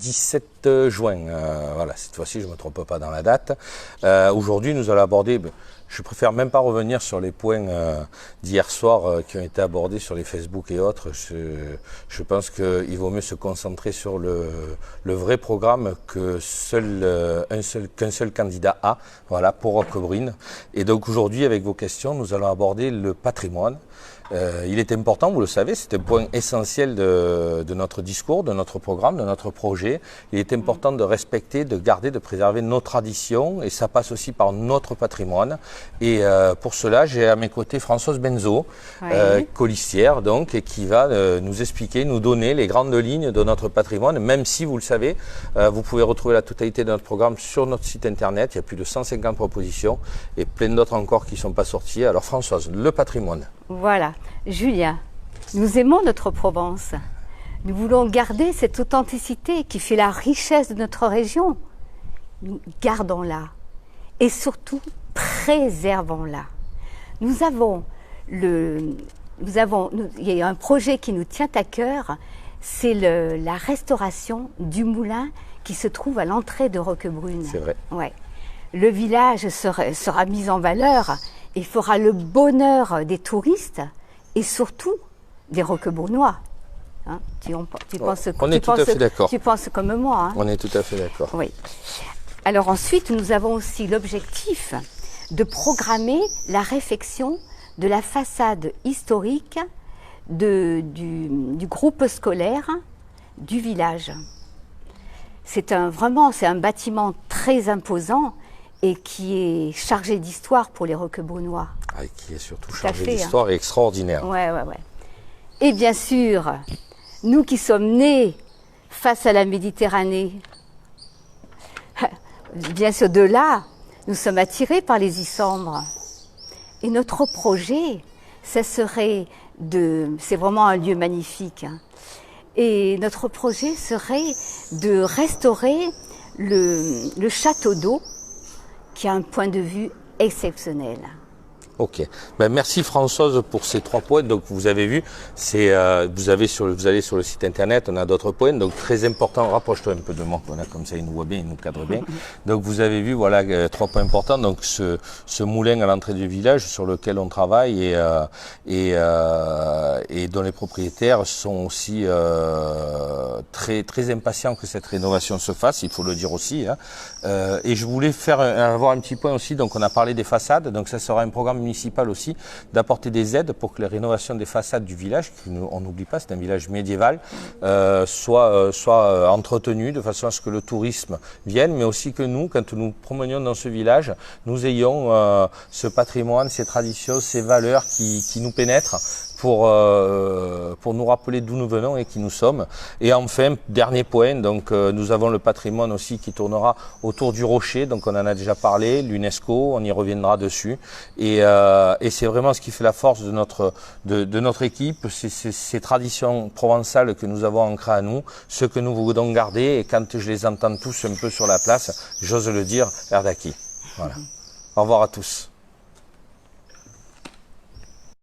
17 juin, voilà, cette fois-ci je ne me trompe pas dans la date. Aujourd'hui nous allons aborder, je préfère même pas revenir sur les points d'hier soir qui ont été abordés sur les Facebook et autres. Je pense qu'il vaut mieux se concentrer sur le vrai programme que qu'un seul candidat a, voilà, pour Roquebrune. Et donc aujourd'hui avec vos questions nous allons aborder le patrimoine. Il est important, vous le savez, c'est un point essentiel de notre discours, de notre programme, de notre projet. Il est important de respecter, de garder, de préserver nos traditions et ça passe aussi par notre patrimoine. Et pour cela, j'ai à mes côtés Françoise Benzo, colistière donc, et qui va nous expliquer, nous donner les grandes lignes de notre patrimoine, même si, vous le savez, vous pouvez retrouver la totalité de notre programme sur notre site internet. Il y a plus de 150 propositions et plein d'autres encore qui ne sont pas sorties. Alors Françoise, le patrimoine. Voilà, Julien, nous aimons notre Provence. Nous voulons garder cette authenticité qui fait la richesse de notre région. Nous gardons-la et surtout préservons-la. Il y a un projet qui nous tient à cœur, c'est la restauration du moulin qui se trouve à l'entrée de Roquebrune. C'est vrai. Ouais. Le village sera mis en valeur et fera le bonheur des touristes et surtout des Roquebrunois. Hein, on est tout à fait d'accord. Tu penses comme moi. Hein. On est tout à fait d'accord. Oui. Alors ensuite, nous avons aussi l'objectif de programmer la réfection de la façade historique du groupe scolaire du village. C'est un bâtiment très imposant et qui est chargé d'histoire pour les Roquebrunois. Ah, et qui est surtout chargé d'histoire et extraordinaire. Ouais. Et bien sûr, nous qui sommes nés face à la Méditerranée, bien sûr de là, nous sommes attirés par les Issambres. Et notre projet, c'est vraiment un lieu magnifique. Et notre projet serait de restaurer le château d'eau, qui a un point de vue exceptionnel. Ok. Ben, merci Françoise pour ces 3 points. Donc vous avez vu, vous allez sur le site internet, on a d'autres points. Donc très important, rapproche-toi un peu de moi, voilà, comme ça il nous voit bien, il nous cadre bien. Donc vous avez vu, voilà, 3 points importants. Donc ce moulin à l'entrée du village sur lequel on travaille et dont les propriétaires sont aussi très impatients que cette rénovation se fasse, il faut le dire aussi. Hein. Et je voulais avoir un petit point aussi. Donc on a parlé des façades. Donc ça sera un programme municipal aussi d'apporter des aides pour que les rénovations des façades du village, on n'oublie pas, c'est un village médiéval, soient entretenues de façon à ce que le tourisme vienne, mais aussi que nous, quand nous promenions dans ce village, nous ayons ce patrimoine, ces traditions, ces valeurs qui nous pénètrent pour nous rappeler d'où nous venons et qui nous sommes. Et enfin, dernier point, donc nous avons le patrimoine aussi qui tournera autour du rocher, donc on en a déjà parlé, l'UNESCO, on y reviendra dessus. Et c'est vraiment ce qui fait la force de notre équipe, c'est ces traditions provençales que nous avons ancrées à nous, ce que nous voulons garder, et quand je les entends tous un peu sur la place, j'ose le dire, Erdaki. Voilà. Au revoir à tous.